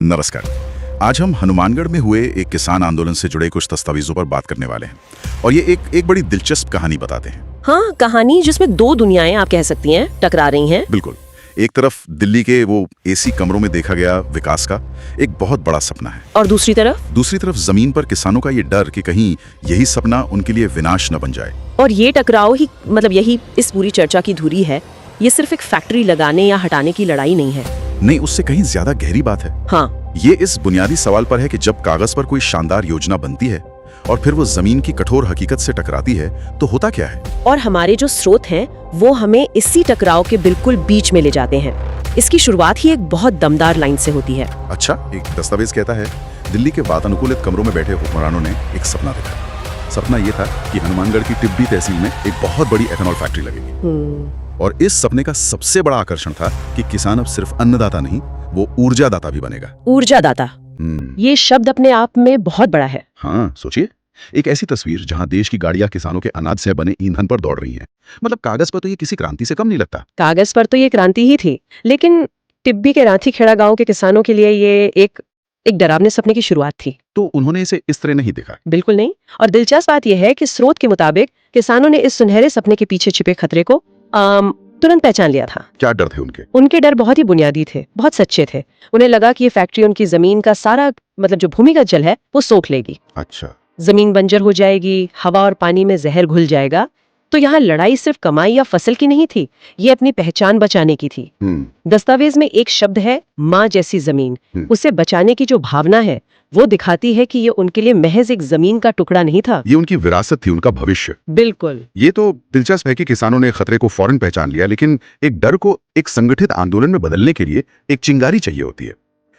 नमस्कार। आज हम हनुमानगढ़ में हुए एक किसान आंदोलन से जुड़े कुछ दस्तावेजों पर बात करने वाले हैं और ये एक बड़ी दिलचस्प कहानी बताते हैं। हाँ, कहानी जिसमें दो दुनियाएं आप कह सकती हैं टकरा रही हैं। बिल्कुल। एक तरफ दिल्ली के वो एसी कमरों में देखा गया विकास का एक बहुत बड़ा सपना है, और दूसरी तरफ जमीन पर किसानों का ये डर कि कहीं यही सपना उनके लिए विनाश न बन जाए। और ये टकराव ही यही इस पूरी चर्चा की धुरी है। ये सिर्फ एक फैक्ट्री लगाने या हटाने की लड़ाई नहीं है। नहीं, उससे कहीं ज्यादा गहरी बात है। हाँ, ये इस बुनियादी सवाल पर है कि जब कागज पर कोई शानदार योजना बनती है और फिर वो जमीन की कठोर हकीकत से टकराती है तो होता क्या है। और हमारे जो स्रोत हैं वो हमें इसी टकराव के बिल्कुल बीच में ले जाते हैं। इसकी शुरुआत ही एक बहुत दमदार लाइन से होती है। अच्छा, एक दस्तावेज कहता है दिल्ली के वातानुकूलित कमरों में बैठे हुक्मरानों ने एक सपना देखा। सपना ये था कि हनुमानगढ़ की टिब्बी तहसील में एक बहुत बड़ी एथेनॉल फैक्ट्री लगेगी। और इस सपने का सबसे बड़ा आकर्षण था कि किसान अब सिर्फ अन्नदाता नहीं, वो ऊर्जादाता भी बनेगा। ऊर्जादाता, ये शब्द अपने आप में बहुत बड़ा है। हाँ, सोचिए, एक ऐसी तस्वीर जहां देश की गाड़ियां किसानों के अनाज से बने ईंधन पर दौड़ रही हैं। मतलब कागज पर तो ये किसी क्रांति से कम नहीं लगता। कागज पर तो ये क्रांति ही थी, लेकिन टिब्बी के रांची खेड़ा गांव के किसानों के लिए ये एक डरावने सपने की शुरुआत थी। तो उन्होंने इसे इस तरह नहीं देखा। बिल्कुल नहीं। और दिलचस्प बात यह है कि स्रोत के मुताबिक किसानों ने इस सुनहरे सपने के पीछे छिपे खतरे को तुरंत पहचान लिया था। क्या डर थे उनके? उनके डर बहुत ही बुनियादी थे, बहुत सच्चे थे। उन्हें लगा कि ये फैक्ट्री उनकी जमीन का सारा जो भूमिगत जल है वो सोख लेगी। अच्छा। जमीन बंजर हो जाएगी, हवा और पानी में जहर घुल जाएगा। तो यहाँ लड़ाई सिर्फ कमाई या फसल की नहीं थी, ये अपनी पहचान बचाने की थी। दस्तावेज में एक शब्द है, माँ जैसी जमीन। उसे बचाने की जो भावना है वो दिखाती है कि ये उनके लिए महज एक जमीन का टुकड़ा नहीं था, ये उनकी विरासत थी, उनका भविष्य। बिल्कुल। ये तो दिलचस्प है कि किसानों ने खतरे को फौरन पहचान लिया, लेकिन एक डर को एक संगठित आंदोलन में बदलने के लिए एक चिंगारी चाहिए होती है।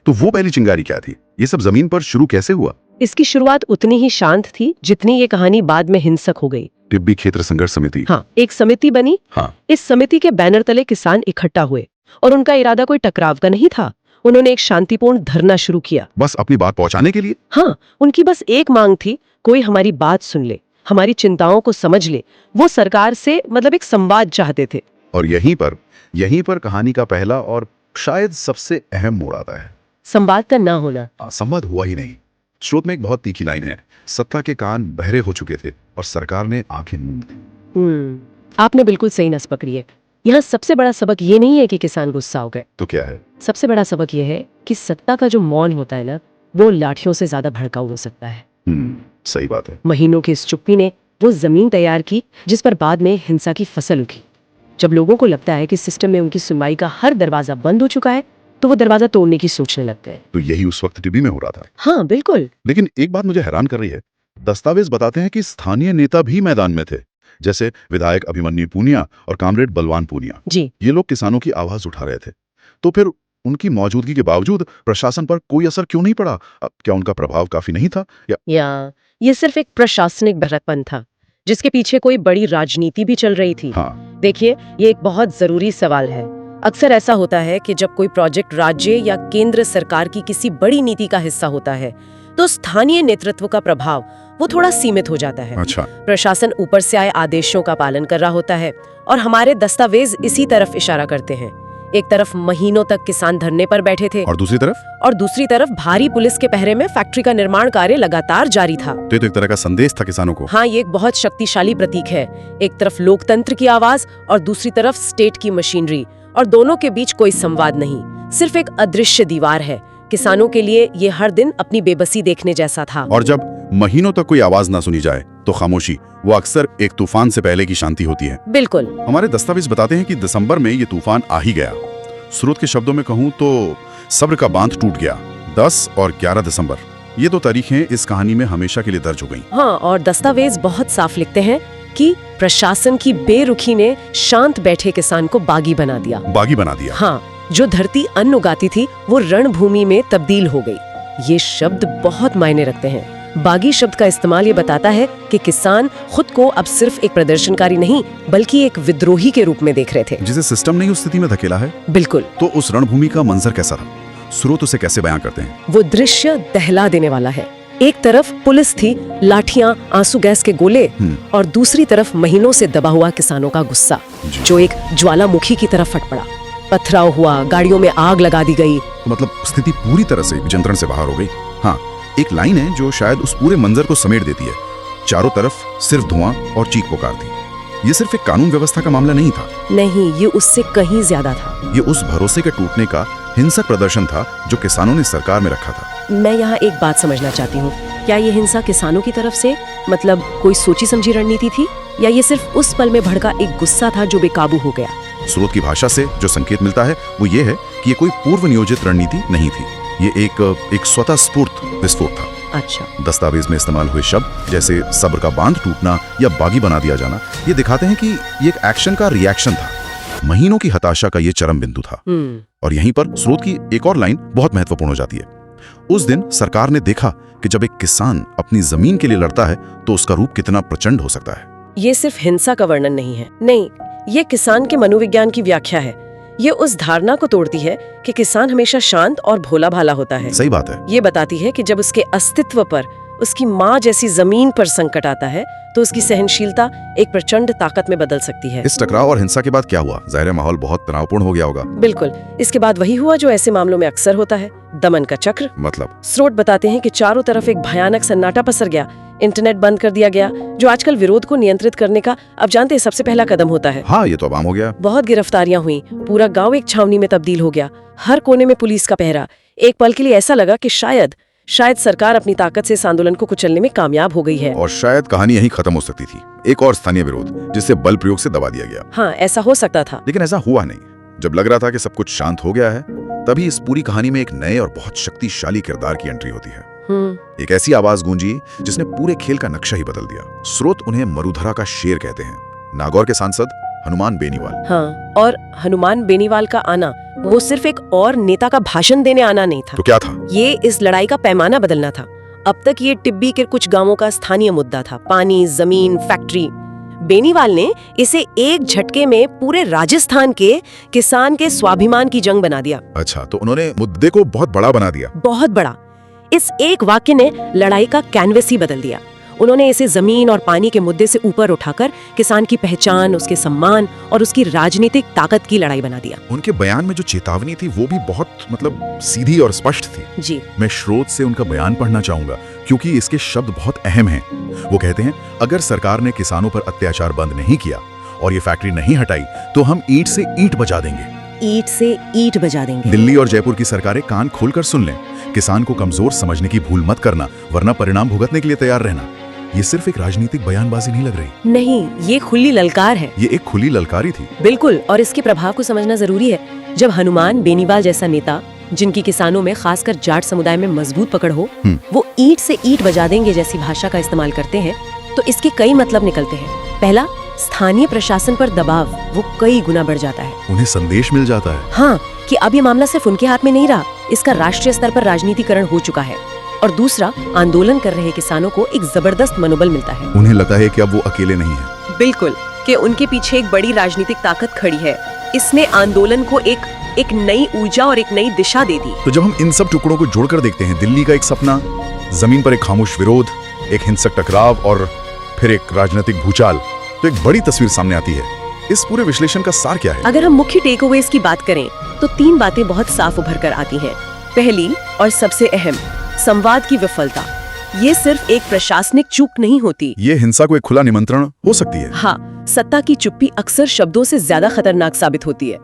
तो वो पहली चिंगारी क्या थी? ये सब जमीन पर शुरू कैसे हुआ? इसकी शुरुआत उतनी ही शांत थी जितनी ये कहानी बाद में हिंसक हो गई। टिब्बी क्षेत्र संघर्ष समिति। हाँ, एक समिति बनी। हाँ। इस समिति के बैनर तले किसान इकट्ठा हुए और उनका इरादा कोई टकराव का नहीं था। उन्होंने एक शांतिपूर्ण धरना शुरू किया, बस अपनी बात पहुंचाने के लिए। हाँ, उनकी बस एक मांग थी, कोई हमारी बात सुन ले, हमारी चिंताओं को समझ ले। वो सरकार से एक संवाद चाहते थे। और यहीं पर कहानी का पहला और शायद सबसे अहम मोड़ आता है, संवाद का ना होना। संवाद हुआ ही नहीं। स्रोत में एक बहुत तीखी लाइन है, सत्ता के कान बहरे हो चुके थे और सरकार ने आंखें मूंद दी। आपने बिल्कुल सही नस पकड़ी है। यहाँ सबसे बड़ा सबक ये नहीं है कि किसान गुस्सा हो गए। तो क्या है? सबसे बड़ा सबक ये है कि सत्ता का जो मौन होता है ना, वो लाठियों से ज्यादा भड़काऊ हो सकता है। सही बात है। महीनों की इस चुप्पी ने वो जमीन तैयार की जिस पर बाद में हिंसा की फसल उगी। जब लोगों को लगता है कि सिस्टम में उनकी सुनवाई का हर दरवाजा बंद हो चुका है तो वो दरवाजा तोड़ने की सोचने लगते हैं। तो यही उस वक्त टिब्बी में हो रहा था। हाँ, बिल्कुल। लेकिन एक बात मुझे हैरान कर रही है, दस्तावेज बताते हैं कि स्थानीय नेता भी मैदान में थे, जैसे विधायक अभिमन्यु पूनिया और कामरेड बलवान पूनिया जी। ये लोग किसानों की आवाज उठा रहे थे। तो फिर उनकी मौजूदगी के बावजूद प्रशासन पर कोई असर क्यों नहीं पड़ा? क्या उनका प्रभाव काफी नहीं था या ये सिर्फ एक प्रशासनिक बहरतपन था जिसके पीछे कोई बड़ी राजनीति भी चल रही थी? हाँ। देखिए, ये एक बहुत जरूरी सवाल है। अक्सर ऐसा होता है कि जब कोई प्रोजेक्ट राज्य या केंद्र सरकार की किसी बड़ी नीति का हिस्सा होता है तो स्थानीय नेतृत्व का प्रभाव वो थोड़ा सीमित हो जाता है। अच्छा। प्रशासन ऊपर से आए आदेशों का पालन कर रहा होता है और हमारे दस्तावेज इसी तरफ इशारा करते हैं। एक तरफ महीनों तक किसान धरने पर बैठे थे और दूसरी तरफ भारी पुलिस के पहरे में फैक्ट्री का निर्माण कार्य लगातार जारी था। तो एक तरह का संदेश था किसानों को। हाँ, ये एक बहुत शक्तिशाली प्रतीक है। एक तरफ लोकतंत्र की आवाज और दूसरी तरफ स्टेट की मशीनरी, और दोनों के बीच कोई संवाद नहीं, सिर्फ एक अदृश्य दीवार है। किसानों के लिए ये हर दिन अपनी बेबसी देखने जैसा था। और जब महीनों तक कोई आवाज ना सुनी जाए तो खामोशी वो अक्सर एक तूफान से पहले की शांति होती है। बिल्कुल। हमारे दस्तावेज बताते हैं कि दिसंबर में ये तूफान आ ही गया। स्रोत के शब्दों में कहूँ तो सब्र का बांध टूट गया। 10 और 11 दिसंबर, ये दो तारीखें इस कहानी में हमेशा के लिए दर्ज हो गई। हाँ, और दस्तावेज बहुत साफ लिखते हैं कि प्रशासन की बेरुखी ने शांत बैठे किसान को बागी बना दिया। हाँ, जो धरती अन्न उगाती थी वो रणभूमि में तब्दील हो गई। ये शब्द बहुत मायने रखते हैं। बागी शब्द का इस्तेमाल ये बताता है कि किसान खुद को अब सिर्फ एक प्रदर्शनकारी नहीं बल्कि एक विद्रोही के रूप में देख रहे थे, जिसे सिस्टम ने उस स्थिति में धकेला है। बिल्कुल। तो उस रणभूमि का मंजर कैसा था? स्रोत उसे कैसे बयां करते हैं? वो दृश्य दहला देने वाला है। एक तरफ पुलिस थी, लाठियां, आंसू गैस के गोले, और दूसरी तरफ महीनों से दबा हुआ किसानों का गुस्सा जो एक ज्वालामुखी की तरफ फट पड़ा। पथराव हुआ, गाड़ियों में आग लगा दी गई। तो मतलब स्थिति पूरी तरह से नियंत्रण से बाहर हो गई। हाँ, एक लाइन है जो शायद उस पूरे मंजर को समेट देती है। चारों तरफ सिर्फ धुआं और चीख पुकार थी। ये सिर्फ एक कानून व्यवस्था का मामला नहीं था। नहीं, ये उससे कहीं ज्यादा था। ये उस भरोसे के टूटने का हिंसक प्रदर्शन था जो किसानों ने सरकार में रखा था। मैं यहाँ एक बात समझना चाहती हूँ, क्या ये हिंसा किसानों की तरफ से, मतलब कोई सोची समझी रणनीति थी, या ये सिर्फ उस पल में भड़का एक गुस्सा था जो बेकाबू हो गया? स्रोत की भाषा से जो संकेत मिलता है वो ये है कि ये कोई पूर्व नियोजित रणनीति नहीं थी। ये एक स्वतः स्फूर्त विस्फोट था। अच्छा। दस्तावेज में इस्तेमाल हुए शब्द जैसे सब्र का बांध टूटना या बागी बना दिया जाना, ये दिखाते हैं कि ये एक एक्शन का रिएक्शन था। महीनों की हताशा का ये चरम बिंदु था। और यहीं पर स्रोत की एक और लाइन बहुत महत्वपूर्ण हो जाती है। उस दिन सरकार ने देखा कि जब एक किसान अपनी जमीन के लिए लड़ता है तो उसका रूप कितना प्रचंड हो सकता है। ये सिर्फ हिंसा का वर्णन नहीं है, नहीं, ये किसान के मनोविज्ञान की व्याख्या है। ये उस धारणा को तोड़ती है कि किसान हमेशा शांत और भोला भाला होता है। सही बात है। ये बताती है कि जब उसके अस्तित्व पर, उसकी माँ जैसी जमीन पर संकट आता है तो उसकी सहनशीलता एक प्रचंड ताकत में बदल सकती है। इस टकराव और हिंसा के बाद क्या हुआ? जाहिर है माहौल बहुत तनावपूर्ण हो गया होगा। बिल्कुल। इसके बाद वही हुआ जो ऐसे मामलों में अक्सर होता है, दमन का चक्र। मतलब? स्रोत बताते हैं कि चारों तरफ एक भयानक सन्नाटा पसर गया। इंटरनेट बंद कर दिया गया, जो आजकल विरोध को नियंत्रित करने का, अब जानते हैं, सबसे पहला कदम होता है। हाँ, ये तो अब आम हो गया। बहुत गिरफ्तारियां हुई, पूरा गांव एक छावनी में तब्दील हो गया, हर कोने में पुलिस का पहरा। एक पल के लिए ऐसा लगा कि शायद सरकार अपनी ताकत से इस आंदोलन को कुचलने में कामयाब हो गई है। और शायद कहानी यहीं खत्म हो सकती थी। एक और स्थानीय विरोध जिसे बल प्रयोग से दबा दिया गया। हाँ, ऐसा हो सकता था, लेकिन ऐसा हुआ नहीं। जब लग रहा था कि सब कुछ शांत हो गया है, तभी इस पूरी कहानी में एक नए और बहुत शक्तिशाली किरदार की एंट्री होती है। एक ऐसी आवाज गूंजी जिसने पूरे खेल का नक्शा ही बदल दिया। स्रोत उन्हें मरुधरा का शेर कहते हैं। नागौर के सांसद हनुमान बेनीवाल। हाँ, और हनुमान बेनीवाल का आना वो सिर्फ एक और नेता का भाषण देने आना नहीं था। तो क्या था? ये इस लड़ाई का पैमाना बदलना था। अब तक ये टिब्बी के कुछ गांवों का स्थानीय मुद्दा था, पानी, जमीन, फैक्ट्री। बेनीवाल ने इसे एक झटके में पूरे राजस्थान के किसान के स्वाभिमान की जंग बना दिया। अच्छा, तो उन्होंने मुद्दे को बहुत बड़ा बना दिया। बहुत बड़ा। इस एक वाक्य ने लड़ाई का कैनवस ही बदल दिया। उन्होंने इसे जमीन और पानी के मुद्दे से ऊपर उठाकर किसान की पहचान, उसके सम्मान और उसकी राजनीतिक ताकत की लड़ाई बना दिया। उनके बयान में जो चेतावनी थी वो भी बहुत सीधी और स्पष्ट थी। जी। मैं स्रोत से उनका बयान पढ़ना चाहूंगा क्योंकि इसके शब्द बहुत अहम हैं। वो कहते हैं, अगर सरकार ने किसानों पर अत्याचार बंद नहीं किया और ये फैक्ट्री नहीं हटाई तो हम ईंट से ईंट बजा देंगे। ईंट से ईंट बजा देंगे। दिल्ली और जयपुर की सरकारें कान खोलकर सुन लें। किसान को कमजोर समझने की भूल मत करना, वरना परिणाम भुगतने के लिए तैयार रहना। ये सिर्फ एक राजनीतिक बयानबाजी नहीं लग रही। नहीं, ये खुली ललकार है। ये एक खुली ललकारी थी। बिल्कुल, और इसके प्रभाव को समझना जरूरी है। जब हनुमान बेनीवाल जैसा नेता, जिनकी किसानों में खासकर जाट समुदाय में मजबूत पकड़ हो, वो ईंट से ईंट बजा देंगे जैसी भाषा का इस्तेमाल करते हैं, तो इसके कई मतलब निकलते हैं। पहला, स्थानीय प्रशासन पर दबाव वो कई गुना बढ़ जाता है। उन्हें संदेश मिल जाता है, हाँ, कि अब ये मामला सिर्फ उनके हाथ में नहीं रहा, इसका राष्ट्रीय स्तर पर राजनीतिकरण हो चुका है। और दूसरा, आंदोलन कर रहे किसानों को एक जबरदस्त मनोबल मिलता है। उन्हें लगता है कि अब वो अकेले नहीं है। बिल्कुल, कि उनके पीछे एक बड़ी राजनीतिक ताकत खड़ी है। इसने आंदोलन को एक नई ऊर्जा और एक नई दिशा दे दी। तो जब हम इन सब टुकड़ों को जोड़कर देखते हैं, दिल्ली का एक सपना, जमीन पर एक खामोश विरोध, एक हिंसक टकराव और फिर एक राजनीतिक भूचाल, तो एक बड़ी तस्वीर सामने आती है। इस पूरे विश्लेषण का सार क्या है? अगर हम मुख्य टेकअवेज की बात करें तो 3 बातें बहुत साफ उभर कर आती हैं। पहली और सबसे अहम, संवाद की विफलता। ये सिर्फ एक प्रशासनिक चूक नहीं होती, ये हिंसा को एक खुला निमंत्रण हो सकती है। हाँ, सत्ता की चुप्पी अक्सर शब्दों से ज्यादा खतरनाक साबित होती है।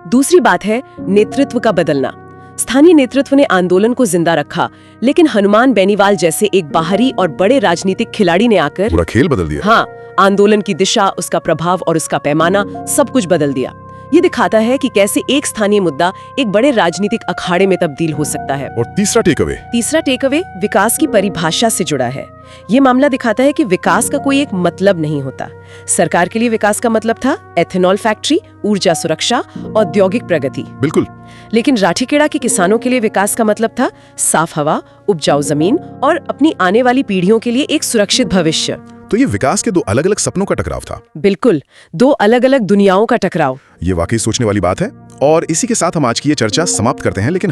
दूसरी बात है नेतृत्व का बदलना। स्थानीय नेतृत्व ने आंदोलन को जिंदा रखा, लेकिन हनुमान बेनीवाल जैसे एक बाहरी और बड़े राजनीतिक खिलाड़ी ने आकर पूरा खेल बदल दिया। हाँ, आंदोलन की दिशा, उसका प्रभाव और उसका पैमाना सब कुछ बदल दिया। ये दिखाता है कि कैसे एक स्थानीय मुद्दा एक बड़े राजनीतिक अखाड़े में तब्दील हो सकता है। और तीसरा टेकअवे विकास की परिभाषा से जुड़ा है। ये मामला दिखाता है कि विकास का कोई एक मतलब नहीं होता। सरकार के लिए विकास का मतलब था एथेनॉल फैक्ट्री, ऊर्जा सुरक्षा, औद्योगिक प्रगति। बिल्कुल। लेकिन राठीखेड़ा के किसानों के लिए विकास का मतलब था साफ हवा, उपजाऊ जमीन और अपनी आने वाली पीढ़ियों के लिए एक सुरक्षित भविष्य। तो ये विकास के 2 अलग-अलग सपनों का टकराव था। बिल्कुल, 2 अलग-अलग दुनियाओं का टकराव। ये वाकई सोचने वाली बात है। और इसी के साथ हम आज की ये चर्चा समाप्त करते हैं, लेकिन